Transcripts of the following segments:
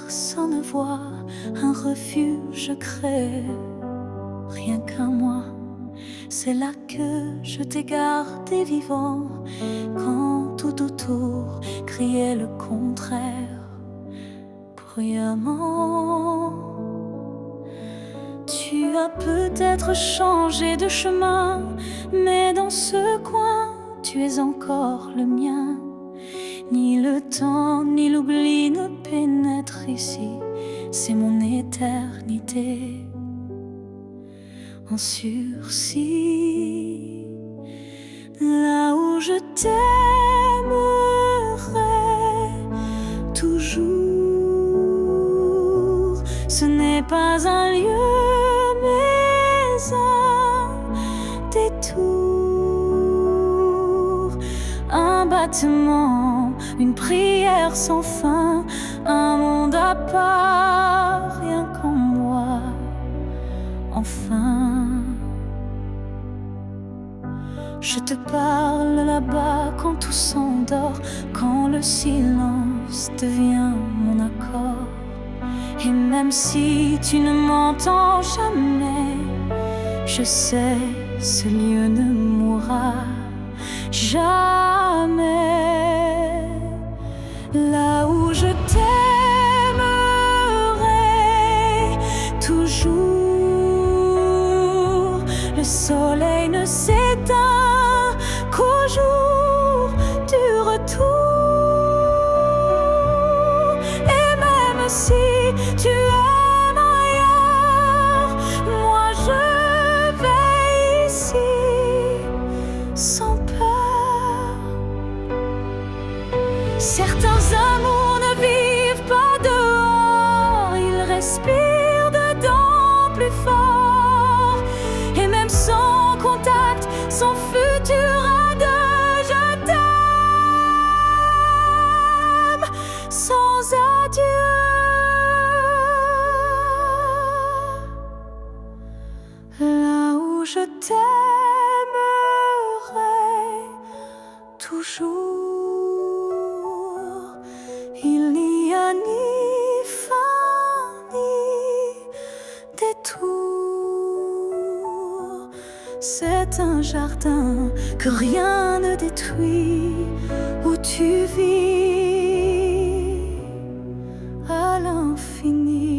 personne ne voit, un refuge crée. Rien qu'à moi, c'est là que je t'ai gardé vivant, quand tout autour criait le contraire bruyamment. Tu as peut-être changé de chemin, mais dans ce coin, tu es encore le mien. Ni le temps, ni l'oubli ne pénètrent ici, c'est mon éternité en sursis. Là où je t'aimerai toujours, ce n'est pas un lieu, mais un détour, un battement, une prière sans fin, un monde à part, rien qu'en moi, enfin. Je te parle là-bas quand tout s'endort, quand le silence devient mon accord. Et même si tu ne m'entends jamais, je sais, ce lieu ne mourra jamais. Là où je t'aimerai toujours, le soleil ne s'éteint qu'au jour du retour. Et même si tu aimes ailleurs, moi je vais ici sans peur. Certains amours ne vivent pas dehors, ils respirent dedans plus fort. Et même sans contact, sans futur à deux, je t'aime sans adieu. Là où je t'aimerai toujours, il n'y a ni fin ni détour. C'est un jardin que rien ne détruit, où tu vis à l'infini.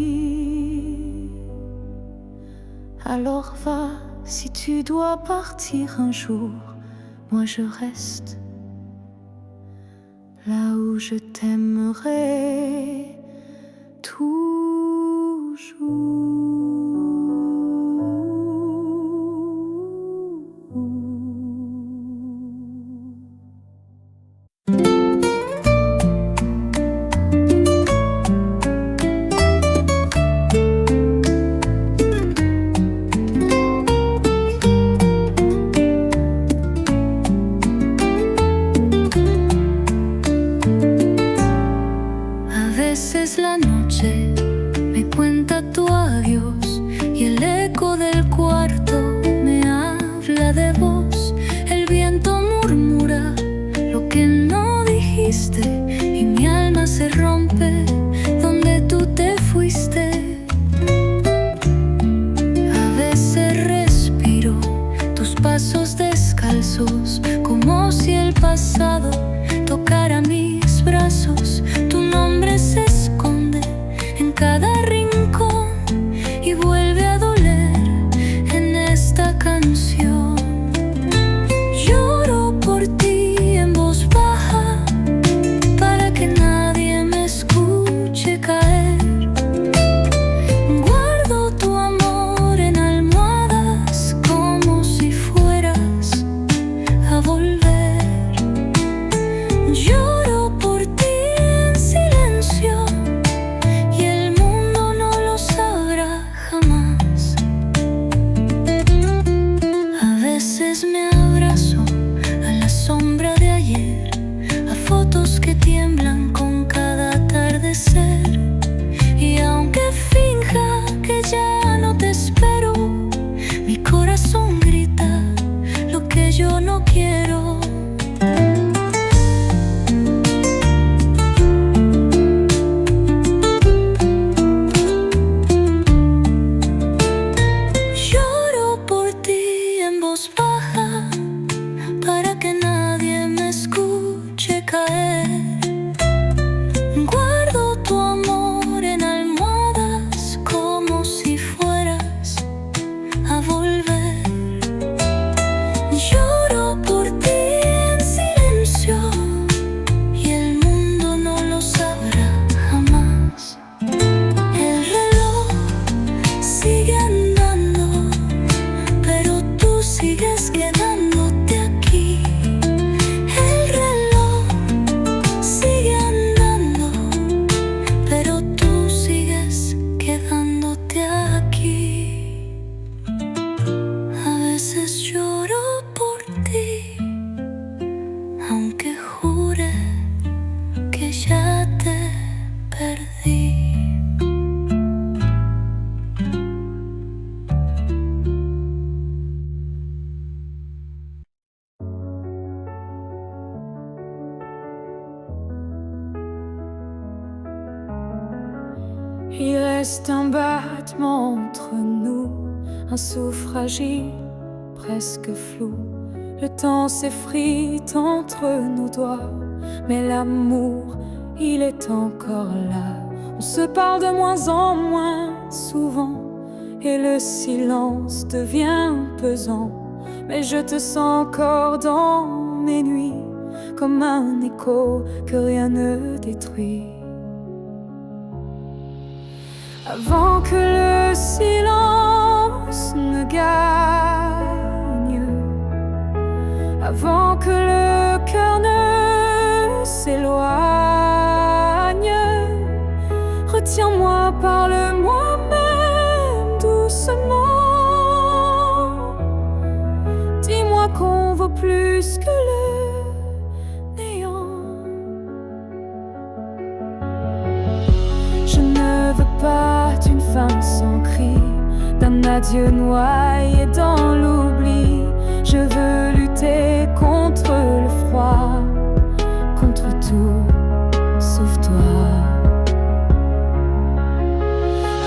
Alors va, si tu dois partir un jour, moi je reste là où je t'aimerai toujours. La noche me cuenta tu adiós y el eco del cuarto me habla de vos. El viento murmura lo que no dijiste y mi alma se rompe donde tú te fuiste. A veces respiro tus pasos descalzos, como si el pasado tocara mis brazos. Tu nombre se esconde en cada rincón y vuelve a doler en esta canción. Lloro por ti en voz baja para que nadie me escuche caer. Guardo tu amor en almohadas como si fueras a volver. Lloro por ti en silencio y el mundo no lo sabrá jamás. A veces me abrazo a la sombra de ayer, a fotos que tiemblan con cada atardecer. Y aunque finja que ya no te espero, mi corazón grita lo que yo no quiero. reste un battement entre nous, un souffle fragile, presque flou. Le temps s'effrite entre nos doigts, mais l'amour, il est encore là. On se parle de moins en moins souvent, et le silence devient pesant. Mais je te sens encore dans mes nuits, comme un écho que rien ne détruit. Avant que le silence ne gagne, avant que le cœur ne s'éloigne, retiens-moi, parle-moi même doucement. Dis-moi qu'on vaut plus que le néant. Je ne veux pas d'une fin sans cri, d'un adieu noyé dans l'oubli. Je veux lutter contre le froid, contre tout sauf toi.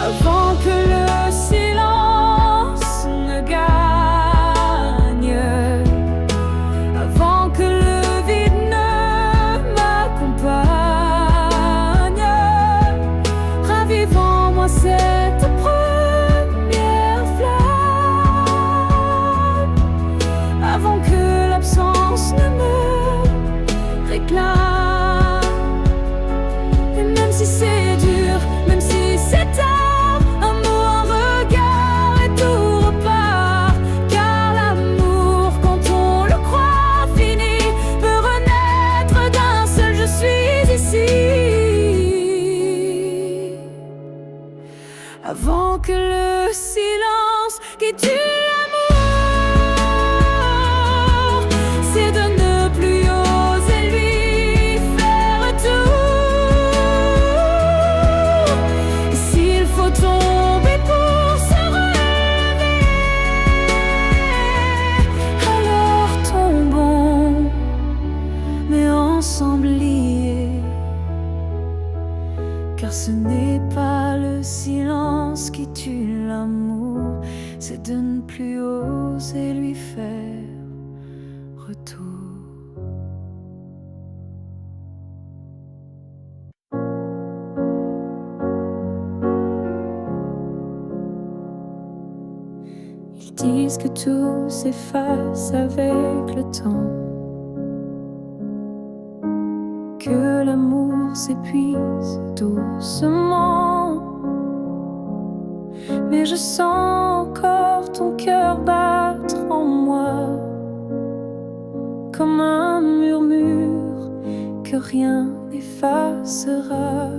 Avant que le silence ne gagne, avant que le vide ne m'accompagne, ravive en moi cette première flamme, avant que l'absence ne me réclame. Et même si c'est dur, même si c'est tard, avant que le silence qui tue l'amour, c'est de ne plus oser lui faire tout. Et s'il faut tomber pour se relever, alors tombons, mais ensemble liés. Car ce n'est pas le silence qui tue l'amour, c'est de ne plus oser lui faire retour. Ils disent que tout s'efface avec le temps, que l'amour s'épuise doucement. Mais je sens encore ton cœur battre en moi, comme un murmure que rien n'effacera.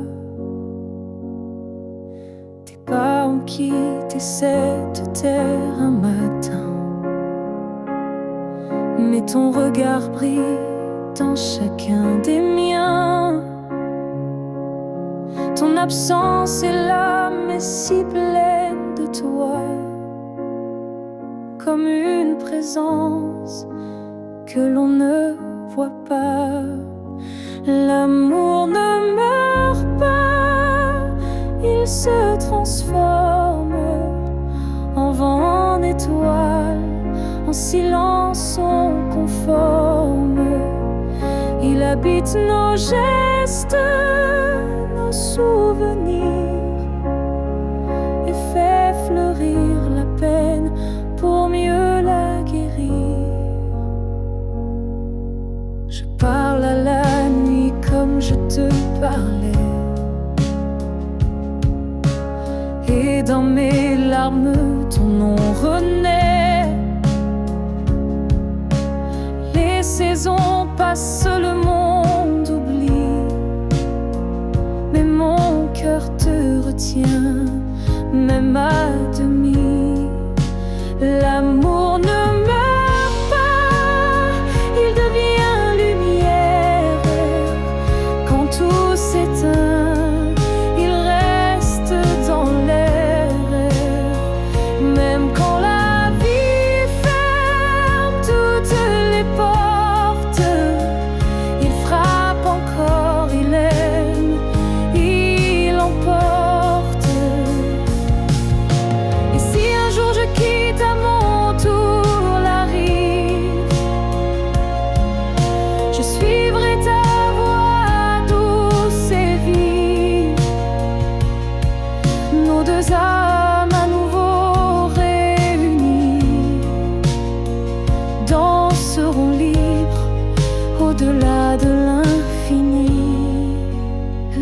Tes pas ont quitté cette terre un matin, mais ton regard brille dans chacun des miens. Ton absence est là, mais si pleine de toi, comme une présence que l'on ne voit pas. L'amour ne meurt pas, il se transforme en vent, en étoile, en silence on conforme. Il habite nos gestes, nos souvenirs, et fait fleurir la peine pour mieux la guérir. Je parle à la nuit comme je te parlais, et dans mes larmes ton nom renaît. Les saisons passent, le monde oublie, mais mon cœur te retient, même à demi. L'amour ne meurt pas, il devient lumière. Quand tout s'éteint, il reste dans l'air. Même quand la vie ferme toutes les portes, il frappe encore, il aime, il emporte. au-delà de l'infini.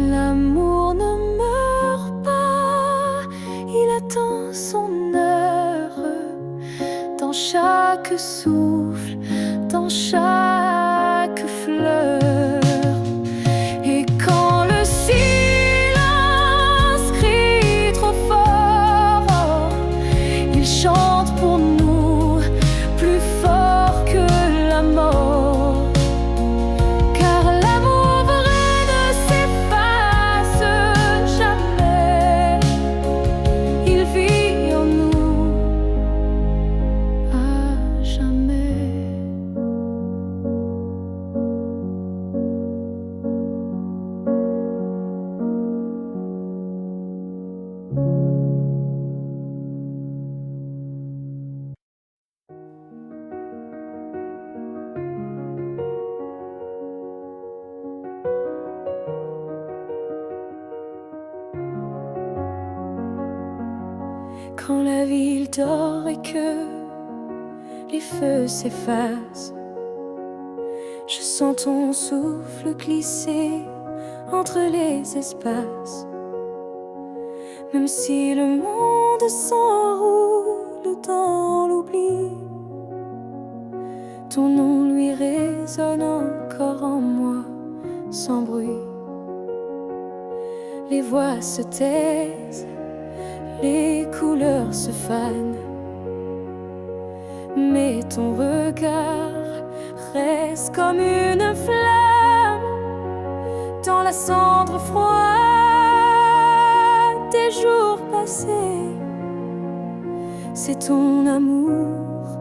L'amour ne meurt pas, il attend son heure. Dans chaque souffle, dans chaque fleur. Et quand le silence crie trop fort, il chante pour nous plus fort que la mort. Car l'amour vrai ne s'efface jamais, il vit en nous à jamais. Quand la ville dort et que les feux s'effacent, je sens ton souffle glisser entre les espaces. Même si le monde s'enroule dans l'oubli, ton nom lui résonne encore en moi sans bruit. Les voix se taisent, les couleurs se fanent, mais ton regard reste comme une flamme dans la cendre froide des jours passés. C'est ton amour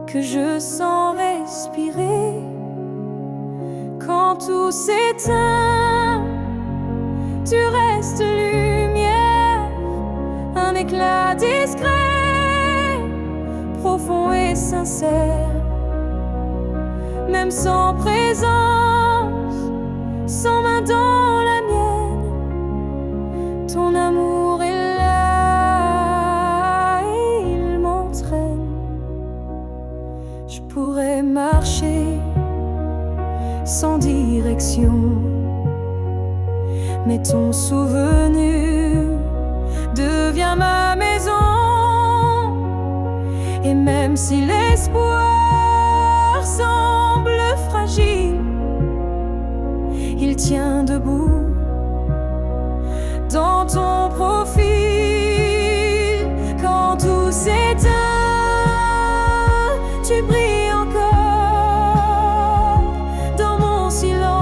que je sens respirer quand tout s'éteint. Tu restes lumière, un éclat discret, profond et sincère. Même sans présence, sans main dans la mienne, ton amour est là et il m'entraîne. Je pourrais marcher sans direction, mais ton souvenir devient ma maison. Et même si l'espoir semble fragile, il tient debout dans ton profil. Quand tout s'éteint, tu brilles encore dans mon silence,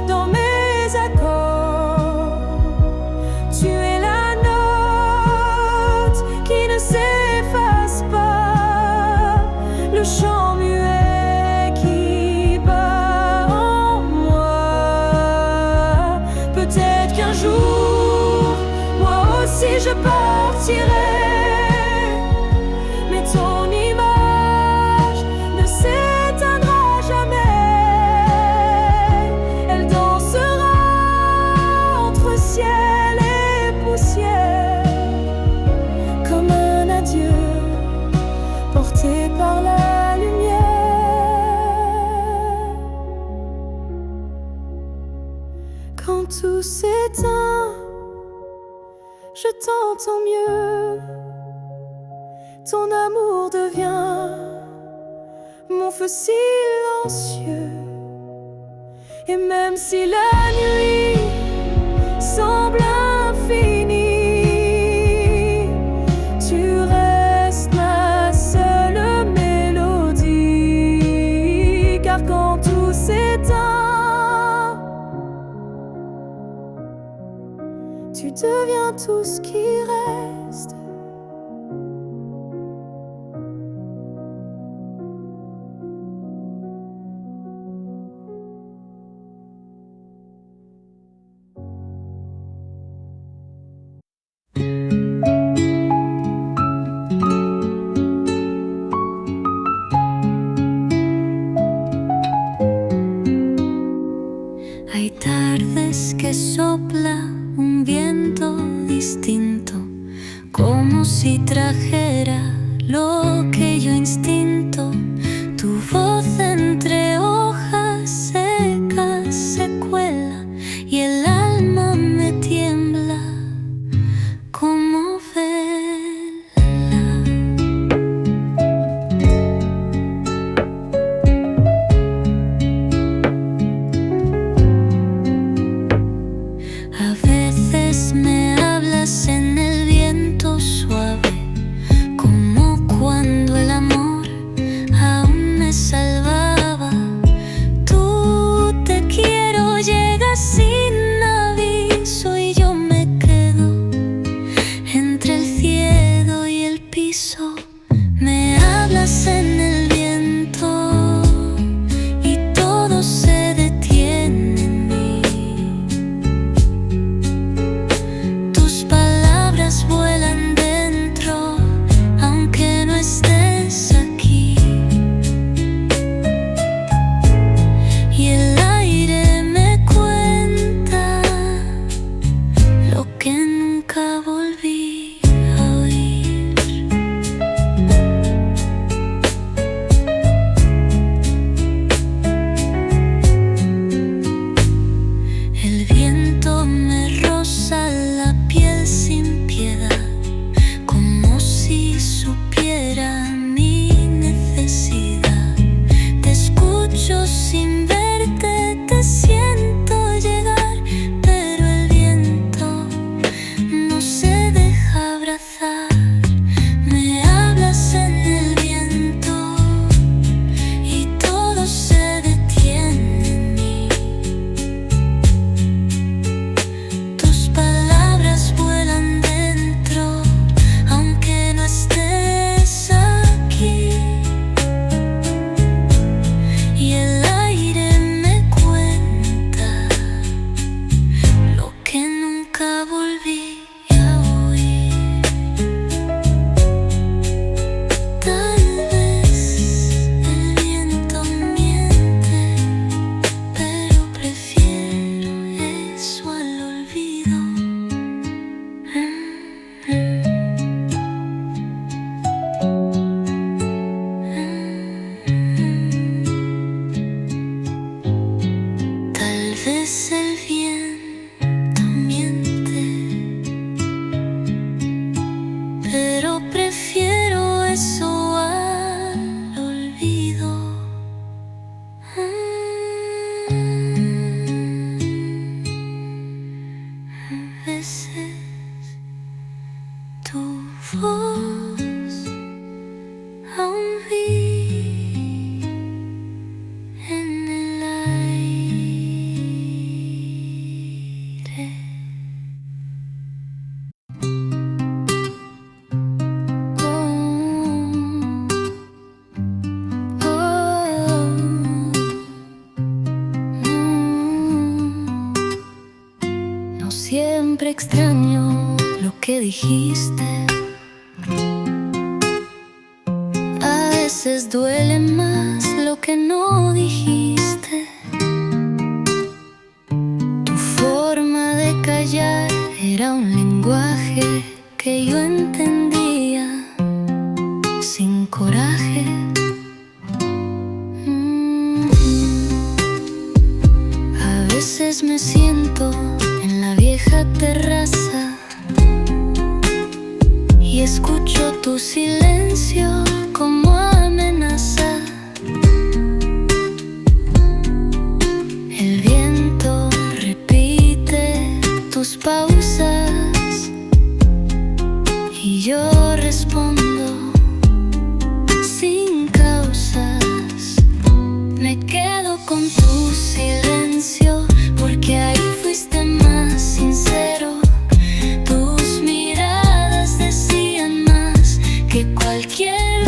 dans mes accords. Tu es la note qui ne s'efface pas, le chant muet qui bat en moi. Peut-être qu'un jour, moi aussi je partirai, mais ton image ne s'éteindra jamais. Elle dansera entre ciel et poussière, comme un adieu porté par la lumière. Quand tout s'éteint, je t'entends mieux. Ton amour devient mon feu silencieux. Et même si la nuit semble infinie, tu restes ma seule mélodie. Car quand tout s'éteint, tu deviens tout ce qui reste. Me hablas en el viento y todo se detiene en mí. Tus palabras vuelan dentro, aunque no estés aquí. Y el aire me cuenta lo que nunca volví a oír. El viento me roza la piel sin piedad, como si supiera mi necesidad. Te escucho sin verte, te siento llegar, pero el viento no se deja abrazar. Me hablas en el viento y todo se detiene en mí. Tus palabras vuelan dentro, aunque no estés aquí. Y el aire me cuenta lo que nunca volví a oír. Tal vez el viento miente, pero prefiero eso al olvido. Tal vez el viento miente, pero prefiero eso al olvido. A veces tu voz aún vi en el aire. No siempre extraño lo que dijiste. A veces duele más lo que no dijiste. Tu forma de callar era un lenguaje que yo entendía sin coraje. A veces me siento en la vieja terraza y escucho tu silencio como amenaza. El viento repite tus pausas y yo respondo sin causas. Me quedo con tu silencio porque ahí fuiste más sincero. Tus miradas decían más que cualquier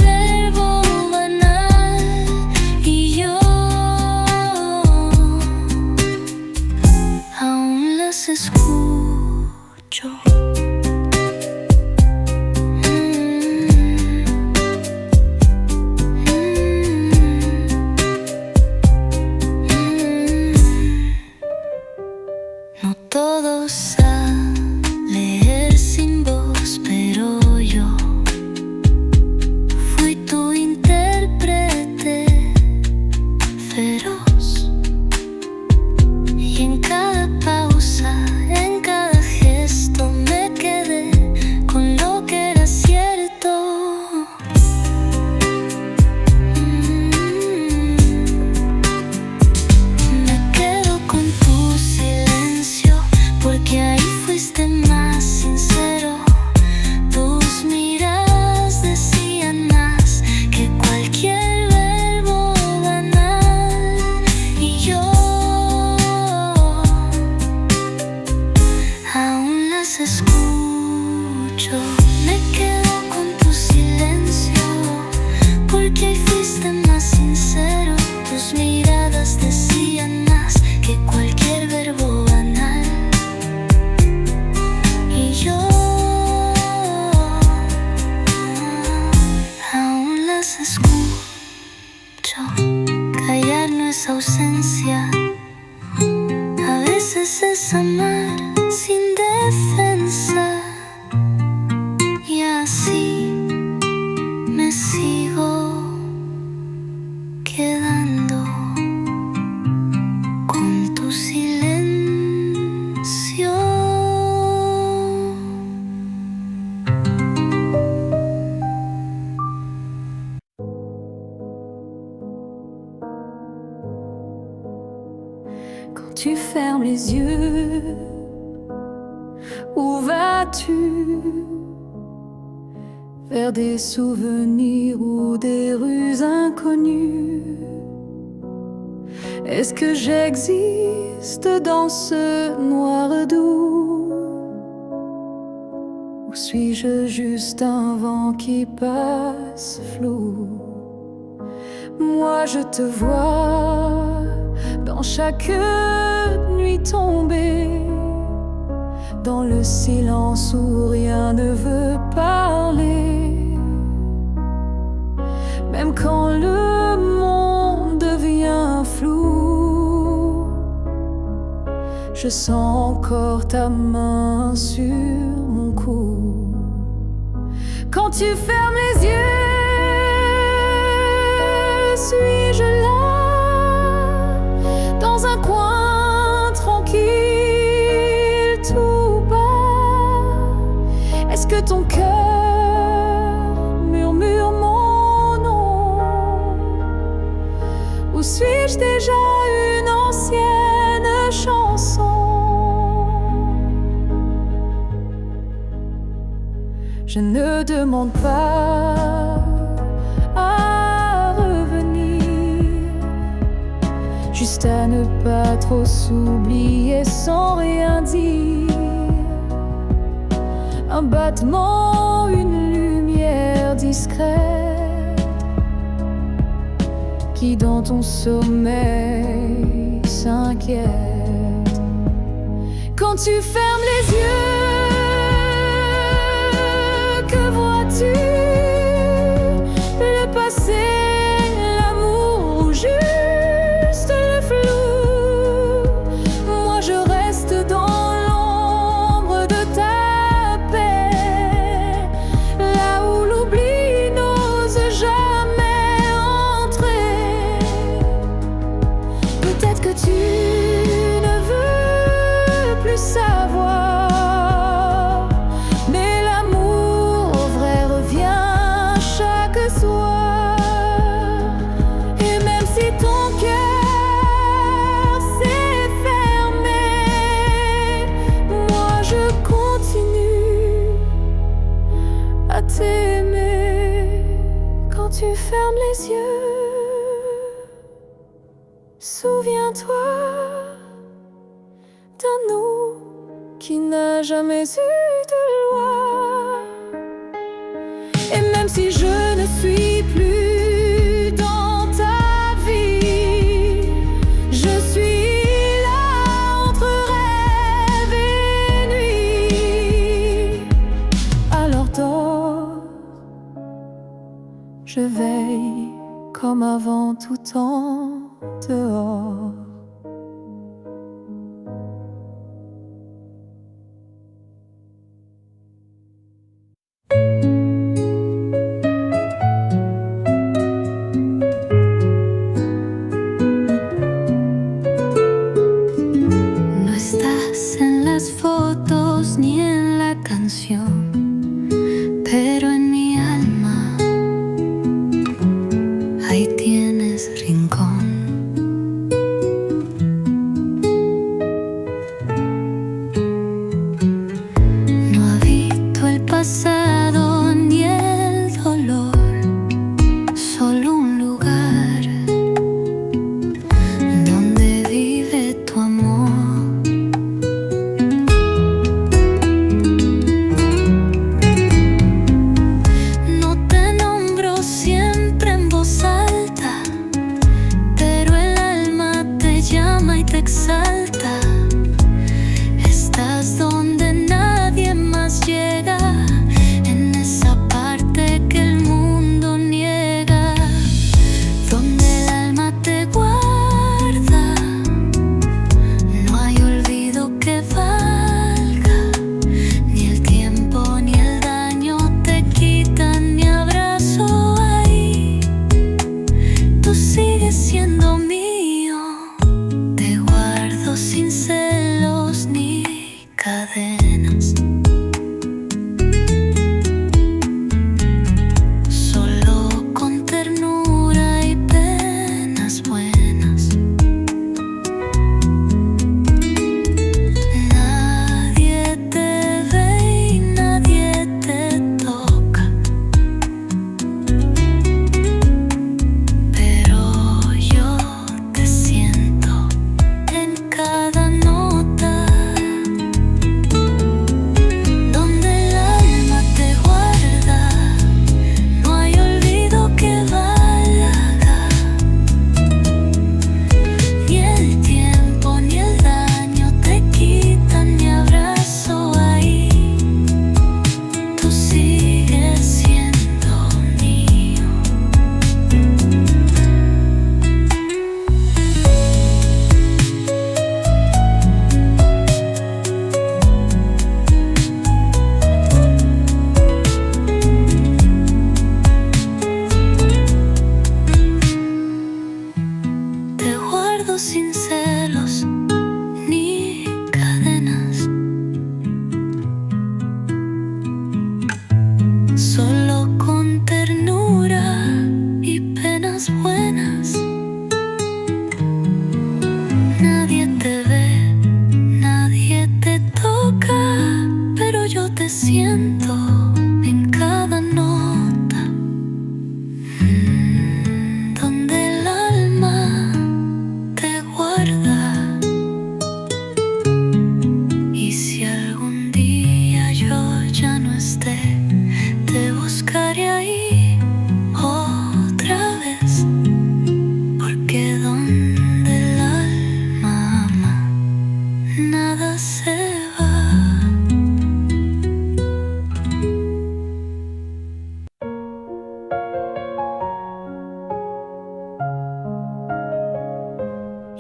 es ausencia, a veces es amar sin defensa. Y así me sigo quedando con tu silencio. Quand tu fermes les yeux, où vas-tu? Vers des souvenirs ou des rues inconnues? Est-ce que j'existe dans ce noir doux? Ou suis-je juste un vent qui passe flou? Moi je te vois dans chaque nuit tombée, dans le silence où rien ne veut parler. Même quand le monde devient flou, je sens encore ta main sur mon cou. Quand tu fermes les yeux, suis-je là, dans un coin tranquille, tout bas? Est-ce que ton cœur murmure mon nom? Ou suis-je déjà une ancienne chanson? Je ne demande pas à revenir, juste à ne pas trop s'oublier sans rien dire. Un battement, une lumière discrète qui dans ton sommeil s'inquiète. Quand tu fermes les yeux, que vois-tu? Le passé, l'amour ou juste le flou? Moi je reste dans l'ombre de ta paix, là où l'oubli n'ose jamais entrer. Peut-être que tu ne veux plus savoir, mais l'amour vrai revient chaque soir. Et même si ton cœur s'est fermé, moi je continue à t'aimer. Quand tu fermes les yeux, souviens-toi d'un nous qui n'a jamais eu de loi. Et même si je ne suis plus dans ta vie, je suis là entre rêve et nuit. Alors dors, je veille comme avant tout temps dehors. No estás en las fotos ni en la canción, pero en mi alma ahí tienes rincón.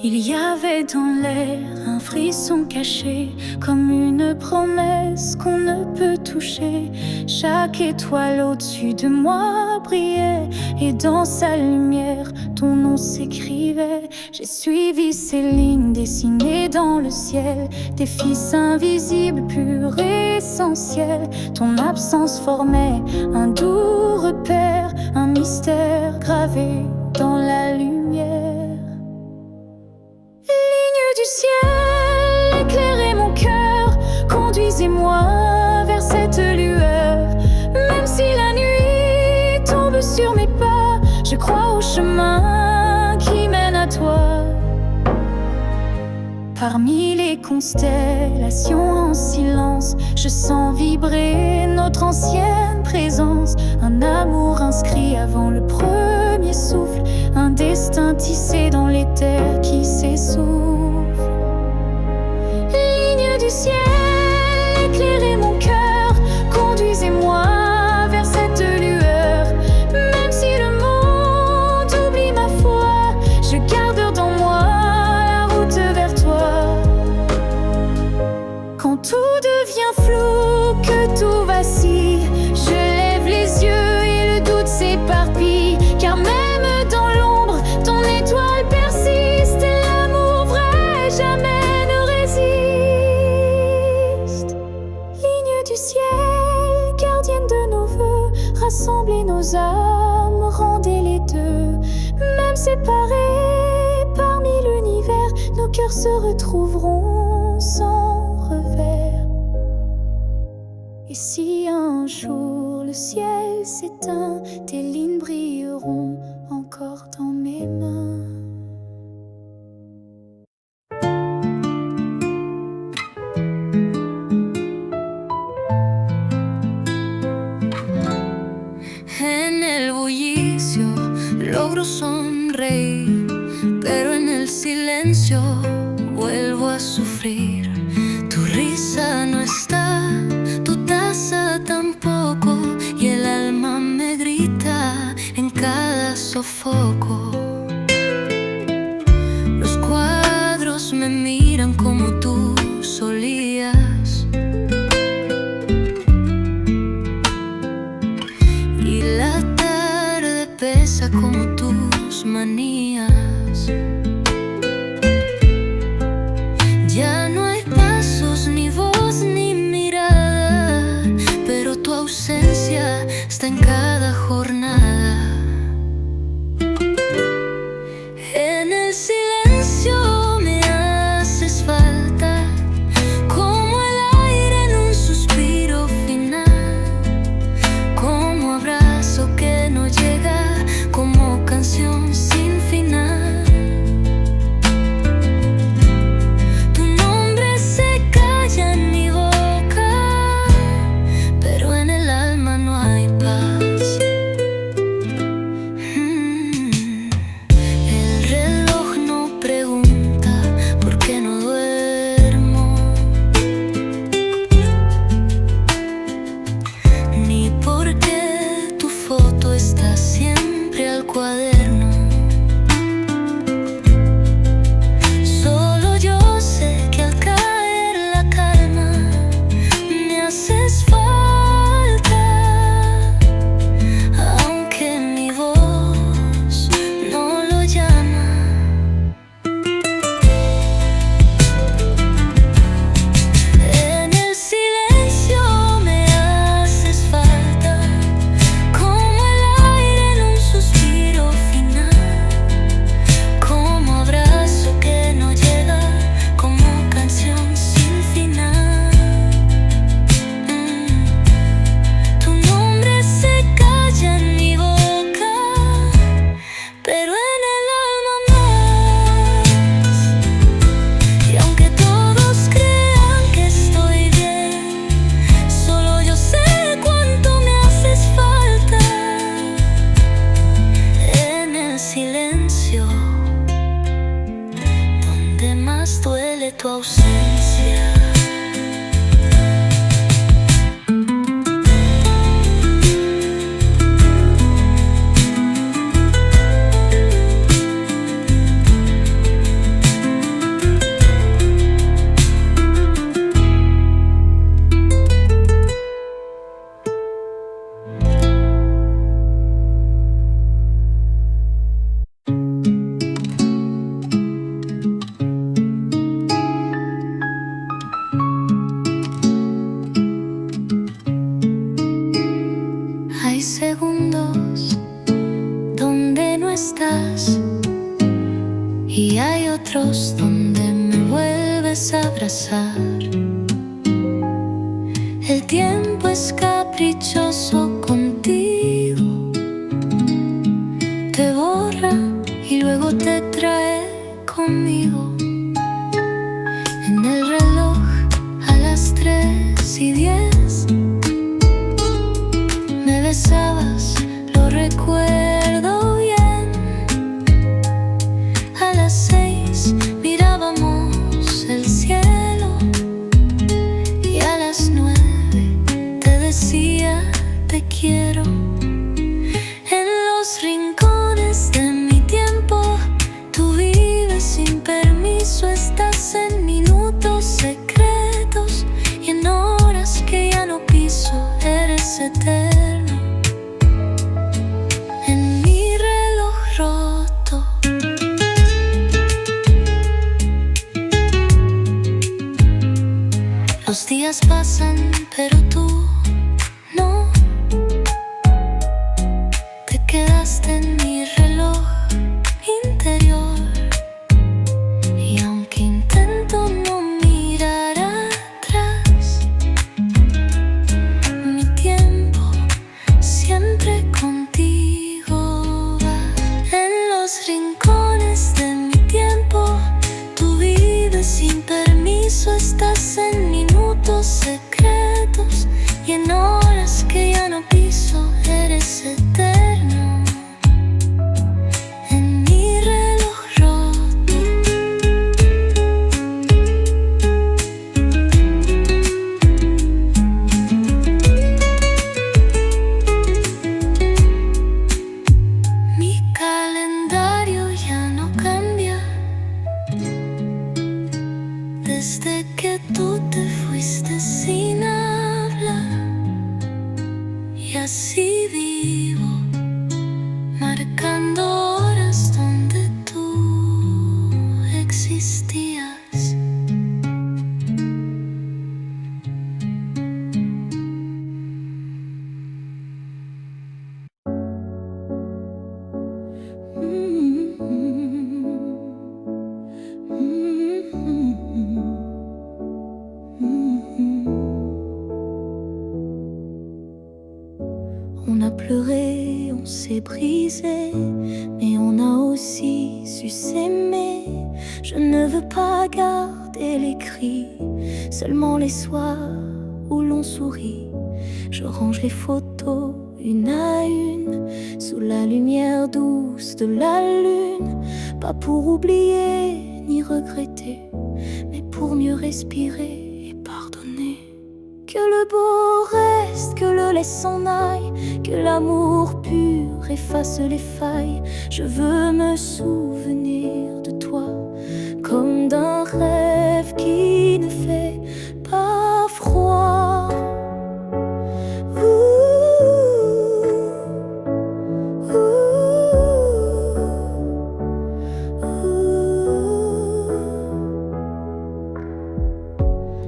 Il y avait dans l'air un frisson caché, comme une promesse qu'on ne peut toucher. Chaque étoile au-dessus de moi brillait, et dans sa lumière, ton nom s'écrivait. J'ai suivi ces lignes dessinées dans le ciel, des fils invisibles, purs et essentiels. Ton absence formait un doux repère, un mystère gravé dans la lumière. Ligne du ciel, éclairez mon cœur, conduisez-moi vers cette lueur. Même si la nuit tombe sur mes pas, je crois au chemin qui mène à toi. Parmi les constellations en silence, je sens vibrer notre ancienne présence. Un amour inscrit avant le premier souffle, un destin tissé dans les terres qui s'essouffle. Ligne du ciel, éclairez mon cœur, conduisez-moi vers cette lueur. Même si le monde oublie ma foi, je garde dans moi la route vers toi. Quand tout devient flou, que tout vacille, je lève les yeux et le doute s'éparpille. Car même dans l'ombre, ton étoile persiste, et l'amour vrai jamais ne résiste. Ligne du ciel, gardienne de nos vœux, rassemblez nos âmes, rendez les deux. Même séparés parmi l'univers, nos cœurs se retrouveront sans revers. Et si un jour le ciel s'éteint, tes lignes brilleront encore dans mes mains. En el bullicio logro sonreír, pero en el silencio vuelvo a sufrir. Tu risa no está, tu taza tampoco, y el alma me grita en cada sofoco. Los cuadros me miran como tú solías, y la tarde pesa como tus manías. Ya no hay pasos, ni voz, ni mirada, pero tu ausencia está en cada jornada. En el silencio me haces falta, como el aire en un suspiro final, como abrazo que no llega, como canción sin final. Tu nombre se calla en mi boca, pero en el alma no hay paz. El reloj no pregunta por qué no duermo, ni por qué tu foto está siempre al cuaderno. Solo yo sé que al caer la calma me haces falta, aunque mi voz no lo llama. En el silencio me haces falta, como el aire en un suspiro final, como abrazo que no llega, como canción sin final. Tu nombre se calla en mi boca, pero en el alma más. Y aunque todos crean que estoy bien, solo yo sé cuánto me haces falta. En el silencio, donde más duele tu ausencia. estás. Y hay otros donde me vuelves a abrazar. El tiempo es caprichoso contigo, te borra y luego te trae conmigo. En el reloj a las 3:10 me besabas, lo recuerdo bien. A las 6 mirábamos el cielo y a las 9 te decía te quiero. En los rincones de mi tiempo tú vives sin permiso, estás en minutos secretos y en horas que ya no piso, eres eterno. En mi reloj roto. Los días pasan, pero tú no. Te quedaste en mi reloj interior. Y aunque intento no mirar atrás, mi tiempo siempre contigo va. En los rincones de mi tiempo tú vives sin permiso, estás en minutos secretos y en horas que ya no piso, eres eterno. En mi reloj roto. Mi calendario ya no cambia desde que tú te fuiste sin hablar. Y así vivo, marcando horas donde tú existías. On a pleuré, on s'est brisé, mais on a aussi su s'aimer. Je ne veux pas garder les cris, seulement les soirs où l'on sourit. Je range les photos une à une, sous la lumière douce de la lune. Pas pour oublier ni regretter, mais pour mieux respirer et pardonner. Que le beau reste, que le laisse s'en aille, que l'amour pur efface les failles. Je veux me souvenir de toi comme d'un rêve qui ne fait pas froid.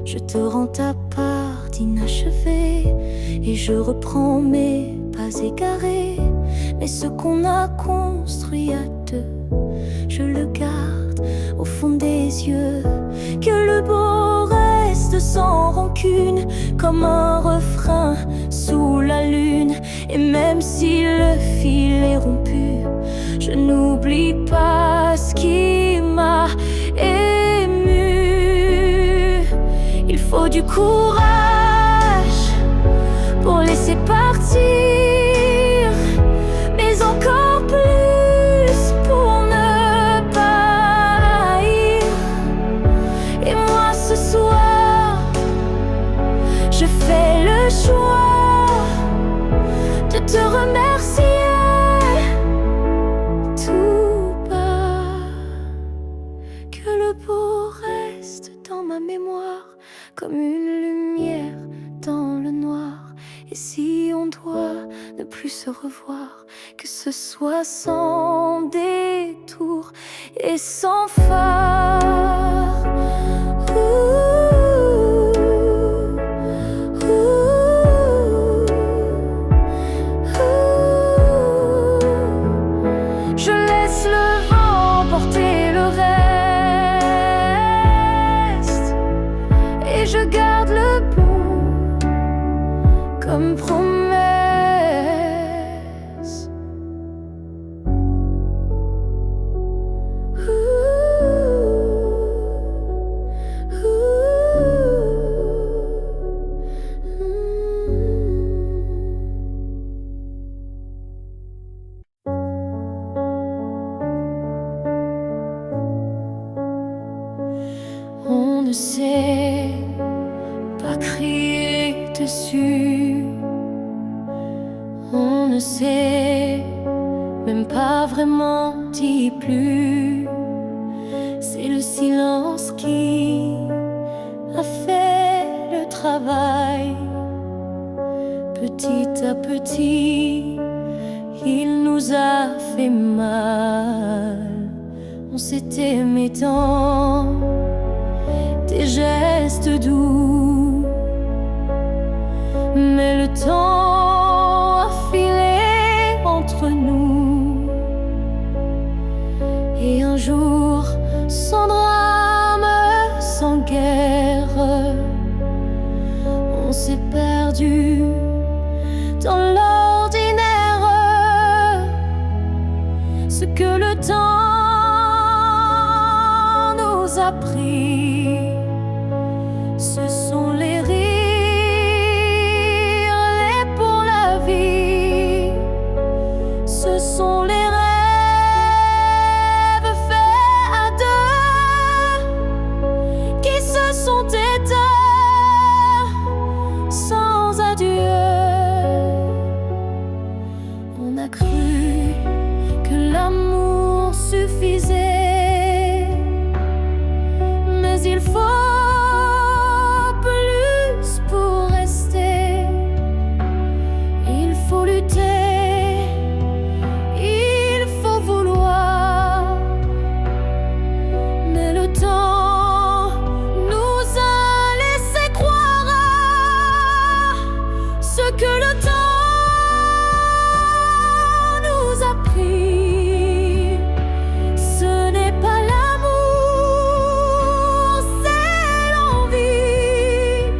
Je te rends ta part d'inachevé et je reprends mes pas égarés. Mais ce qu'on a construit à deux, je le garde au fond des yeux. Que le beau reste sans rancune, comme un refrain sous la lune. Et même si le fil est rompu, je n'oublie pas ce qui m'a ému. Il faut du courage pour laisser partir, mais encore plus pour ne pas haïr. Et moi ce soir, je fais le choix de te remercier tout bas. Que le beau reste dans ma mémoire comme une lumière dans le noir. Et si on doit ne plus se revoir, que ce soit sans détour et sans phare. Je ne sait pas crier dessus. On ne sait même pas vraiment dit plus. C'est le silence qui a fait le travail. Petit à petit, il nous a fait mal. On s'est aimé dans des gestes doux, mais le temps a filé entre nous. Et un jour, sans drame, sans guerre, on s'est perdu dans l'ordinaire. Ce que le temps nous a pris, ce sont les rires, les pour la vie. Ce sont les rêves faits à deux qui se sont éteints sans adieu. On a cru que l'amour suffisait, mais il faut plus pour rester. Il faut lutter, il faut vouloir, mais le temps nous a laissé croire à ce que le temps nous a pris. Ce n'est pas l'amour, c'est l'envie.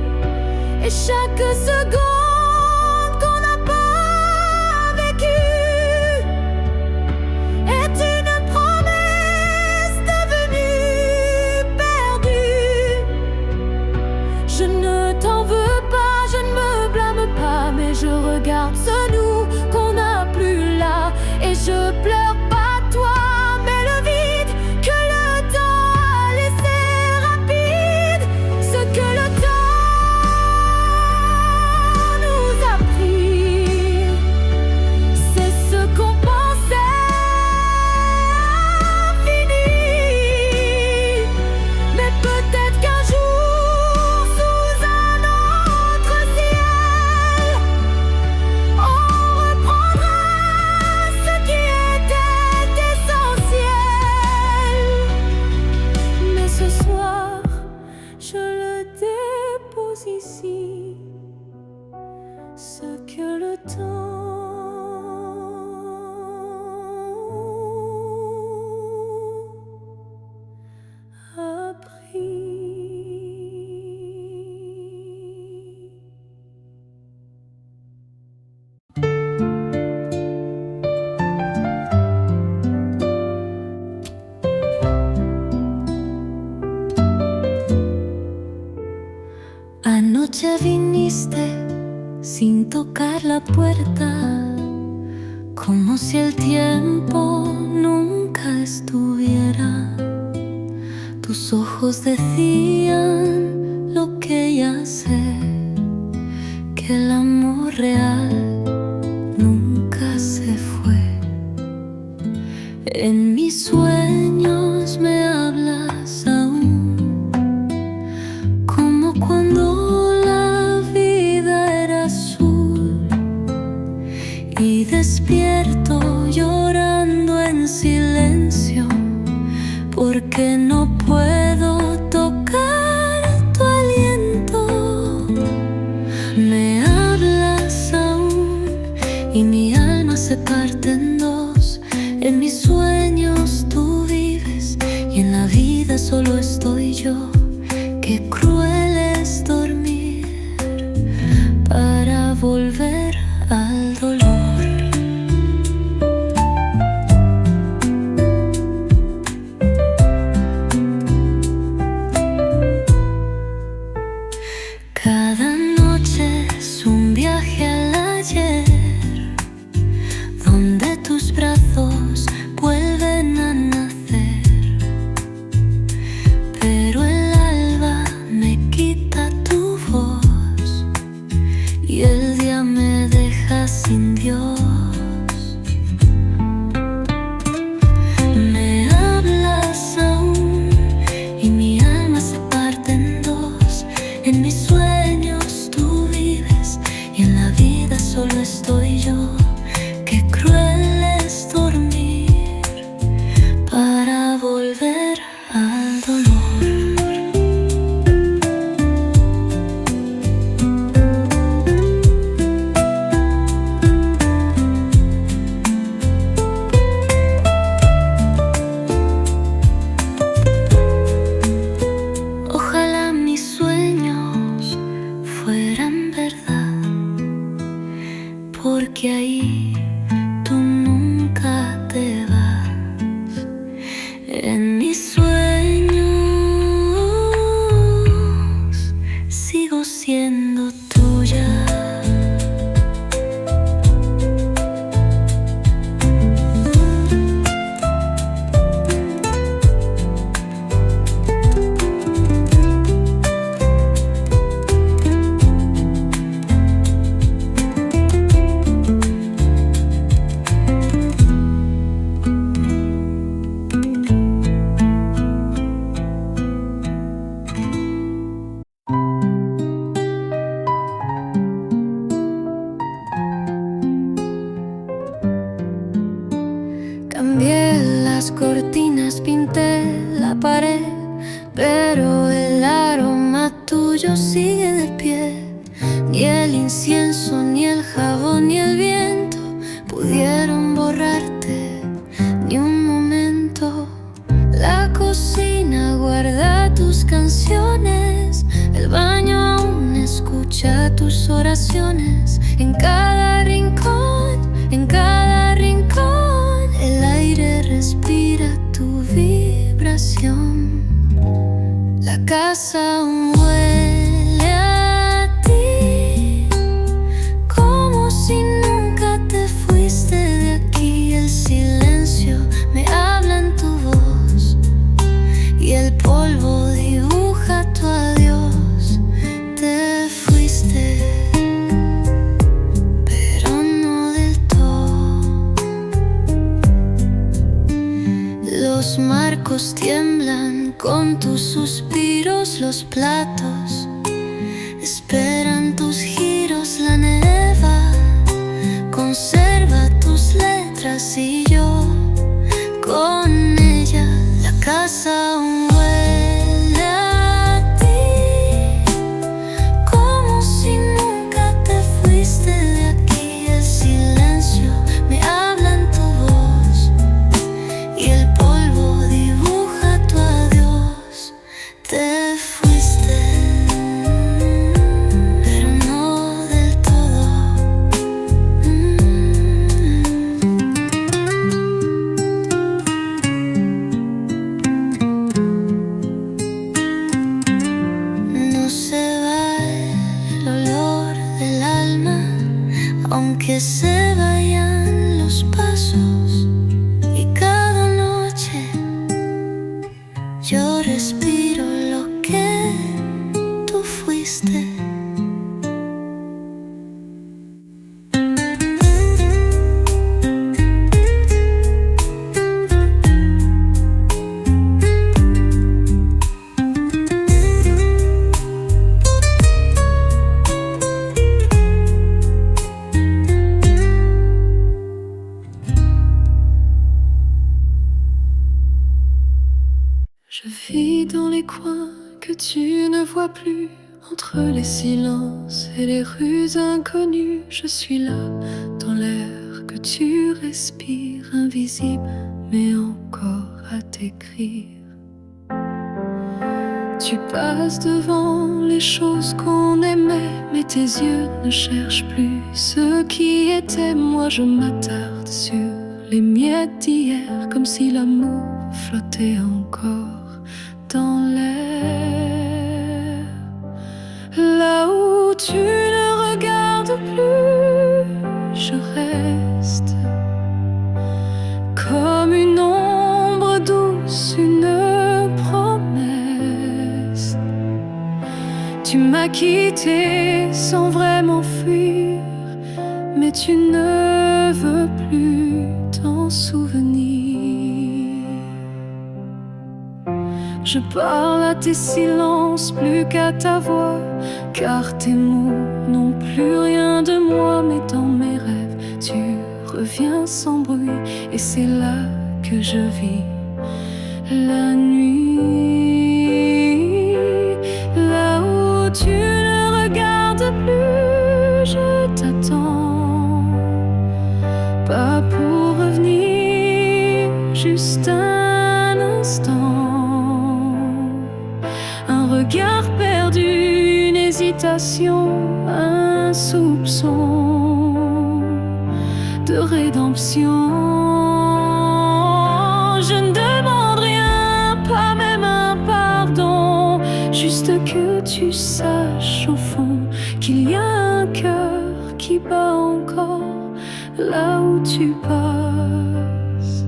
Et chaque seconde qu'on n'a pas vécue est une promesse devenue perdue. Je ne t'en veux pas, je ne me blâme pas, mais je regarde ce nous qu'on n'a plus là. Et je pleure pas toi, mais le vide que le temps a laissé rapide. Ce que le temps nous a pris, c'est ce qu'on pensait infini. Mais peut-être qu'un jour, sous un autre ciel, on reprendra ce qui était essentiel. Mais ce soir, je le dépose ici, ce que le temps a pris. Anoche viniste sin tocar la puerta, como si el tiempo nunca estuviera. Tus ojos decían lo que ya sé, que el amor real nunca se fue. En mis sueños me hablas aún, como cuando la vida era azul, y despierto llorando en silencio, porque no puedo tocar tu aliento. Me hablas aún y mi alma se parte en dos. En mis sueños tú vives y en la vida solo estoy yo. Qué cruel es dormir para volver al dolor. Cada noche es un viaje al ayer, donde tus brazos vuelven a nacer. Pero el alba Cambié las cortinas, pinté la pared, pero el aroma tuyo sigue de pie. Ni el incienso, ni el jabón, ni el viento pudieron borrarte ni un momento. La cocina guarda tus canciones, el baño aún escucha tus oraciones. En cada rincón, en cada rincón, el aire respira tu vibración. La casa aún huele a ti, como si nunca te fuiste de aquí. El silencio me habla en tu voz y el polvo dibuja tu adiós. Te fuiste, pero no del todo. Los marcos tiemblan con tus suspiros, los platos esperan tus giros. La neva conserva tus letras y yo con ella. La casa aún huele a ti, como si nunca te fuiste de aquí. El silencio me habla en tu voz y el polvo dibuja tu adiós. Te fuiste, pero no del todo. No se va el olor del alma, aunque se vayan los pasos. Y cada noche yo respiro lo que tú fuiste. Je vis dans les coins que tu ne vois plus, entre les silences et les rues inconnues. Je suis là, dans l'air que tu respires, invisible mais encore à t'écrire. Tu passes devant les choses qu'on aimait, mais tes yeux ne cherchent plus ce qui était. Moi je m'attarde sur les miettes d'hier, comme si l'amour flottait encore dans l'air. Là où tu ne regardes plus, je reste comme une ombre douce, une promesse. Tu m'as quitté sans vraiment fuir, mais tu ne veux plus t'en souvenir. Je parle à tes silences plus qu'à ta voix, car tes mots n'ont plus rien de moi. Mais dans mes rêves, tu reviens sans bruit, et c'est là que je vis la nuit. Là où tu ne regardes plus, je t'attends, pas pour revenir, juste un instant. Un regard perdu, une hésitation, un soupçon de rédemption. Je ne demande rien, pas même un pardon, juste que tu saches au fond qu'il y a un cœur qui bat encore là où tu passes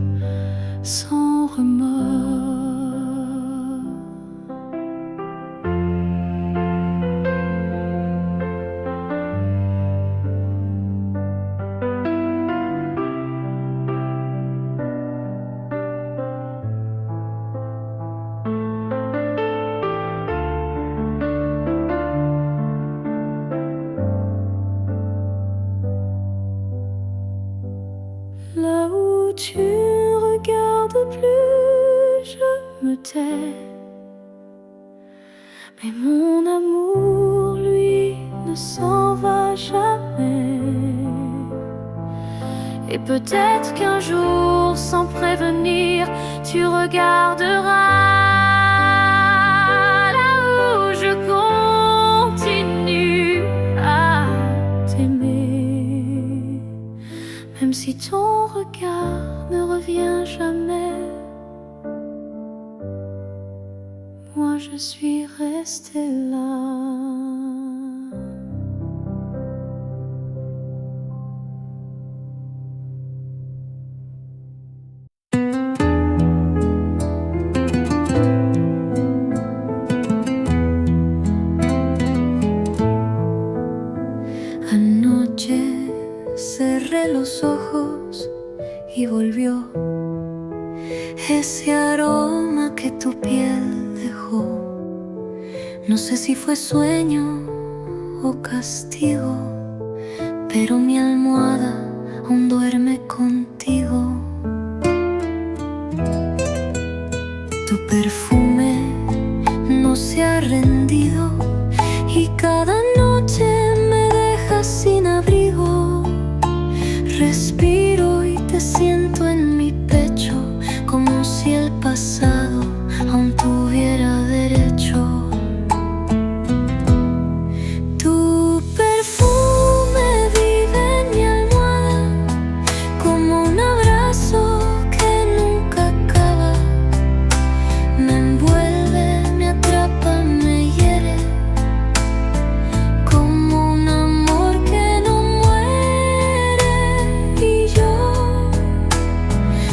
sans remords. Là où tu regarde plus, je me tais. Mais mon amour, lui, ne s'en va jamais. Et peut-être qu'un jour, sans prévenir, tu regarderas là où je continue à t'aimer. Même si ton regard ne revient jamais, moi je suis restée là. Anoche cerré los ojos y volvió ese aroma que tu piel dejó. No sé si fue sueño o castigo, pero mi almohada aún duerme contigo. Tu perfume no se ha rendido y cada noche me deja sin abrigo. Respiro y te siento en mi pecho, como si el pasado aún tuviera derecho. Tu perfume vive en mi almohada, como un abrazo que nunca acaba. Me envuelve, me atrapa, me hiere, como un amor que no muere. Y yo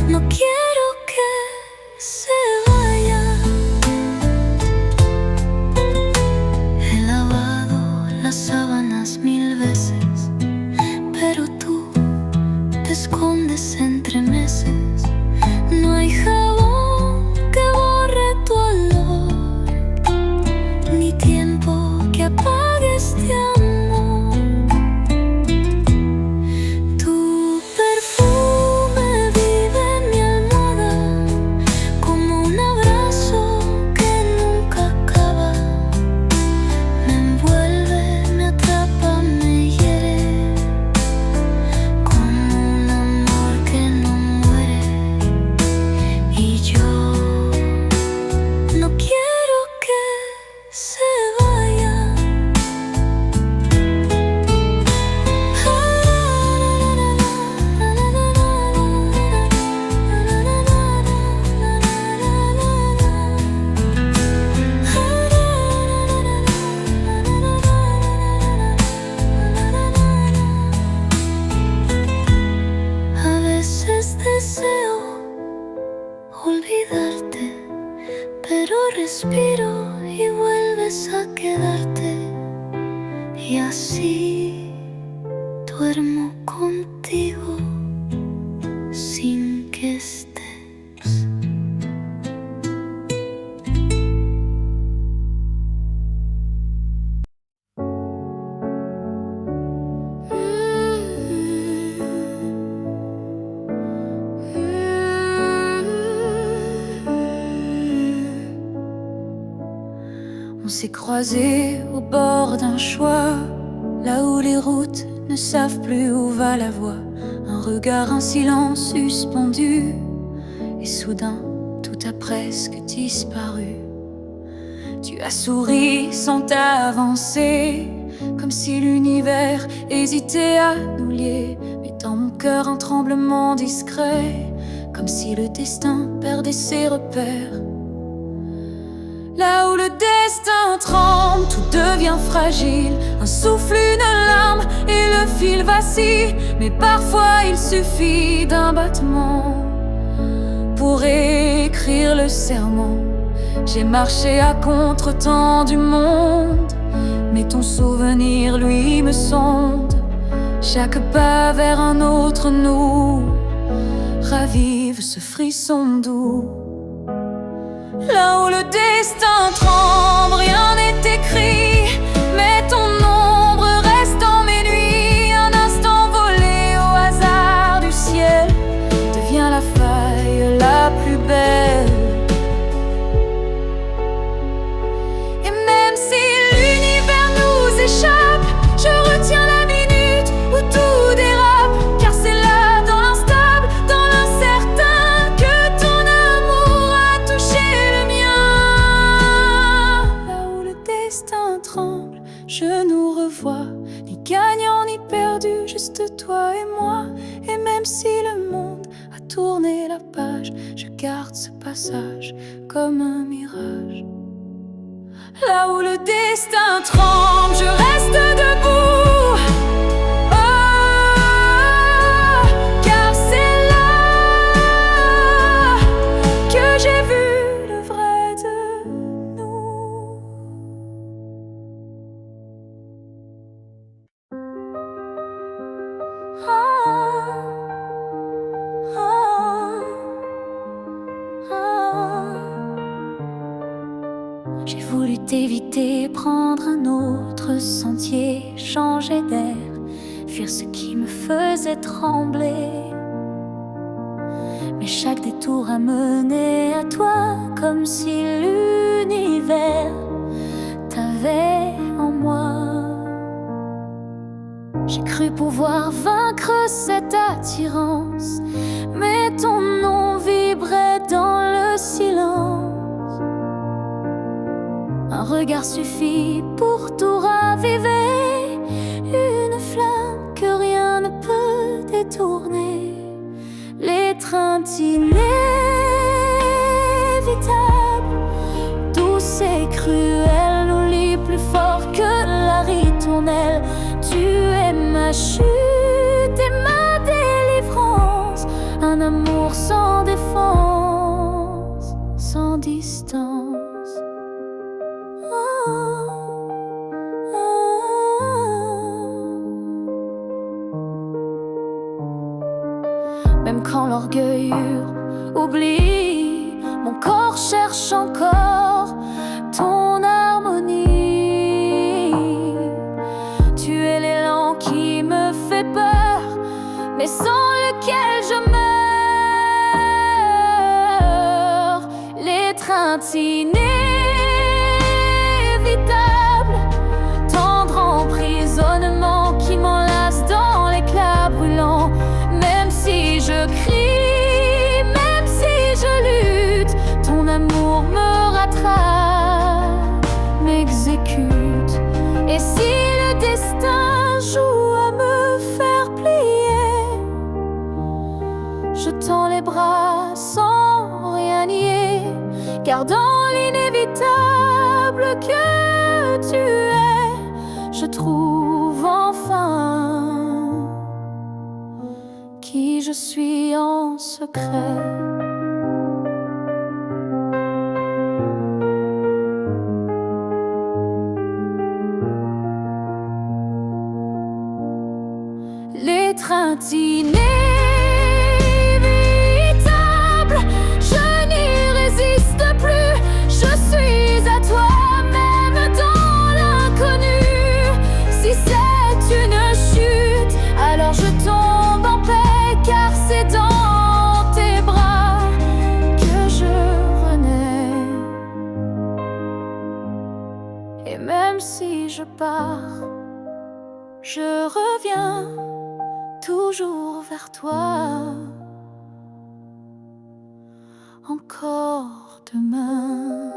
no quiero que se vaya. He lavado las sábanas 1000 veces, pero tú te escondes entre meses. No hay jabón que borre tu olor, ni tiempo que apague este amor. Tu perfume vive en mi almohada, como un abrazo que nunca acaba. Me envuelve, me atrapa, me hiere, como un amor que no muere. Y yo no quiero que se vaya. A veces deseo olvidarte, pero respiro y vuelves a quedarte. Y así duermo contigo sin que estés. On s'est croisés au bord d'un choix, là où les routes ne savent plus où va la voie. Un regard, un silence suspendu, et soudain tout a presque disparu. Tu as souri sans t'avancer, comme si l'univers hésitait à nous lier. Mais dans mon cœur un tremblement discret, comme si le destin perdait ses repères. Là où le destin tremble, tout devient fragile. Un souffle, une larme et le fil vacille. Mais parfois il suffit d'un battement pour écrire le serment. J'ai marché à contre-temps du monde, mais ton souvenir, lui, me sonde. Chaque pas vers un autre nous ravive ce frisson doux. Là où le destin tremble, rien n'est écrit, mais ton ombre reste dans mes nuits. Un instant volé au hasard du ciel devient la faille, page, je garde ce passage comme un mirage. Là où le destin tremble, je reste debout. Oh, car c'est là que j'ai vu le vrai de nous. Ah, ah, ah. J'ai voulu t'éviter, prendre un autre sentier, changer d'air, fuir ce qui me faisait trembler. Mais chaque détour a mené à toi, comme si l'univers t'avait en moi. J'ai cru pouvoir vaincre cette attirance, mais ton nom vibrait dans le silence. Un regard suffit pour tout raviver, une flamme que rien ne peut détourner. L'étreinte inévitable, douce et cruelle, nous lie plus fort que la ritournelle. Tu es ma chute et ma délivrance, un amour sans défense, sans distance. Même quand l'orgueil hurle, oublie, mon corps cherche encore ton harmonie. Tu es l'élan qui me fait peur, mais sans lequel je meurs. L'étreinte inévitable, tendre emprisonnement qui m'enlace dans l'éclat brûlant. Même si je crie, même si je lutte, ton amour me rattrape, m'exécute. Et si le destin joue à me faire plier, je tends les bras sans rien nier, car dans l'inévitable que tu es, je trouve enfin qui je suis en secret. L'étreinte inévitable, je n'y résiste plus. Je suis à toi, même dans l'inconnu. Si c'est une chute, alors je tombe en paix, car c'est dans tes bras que je renais. Et même si je pars, je reviens toujours vers toi. Encore demain.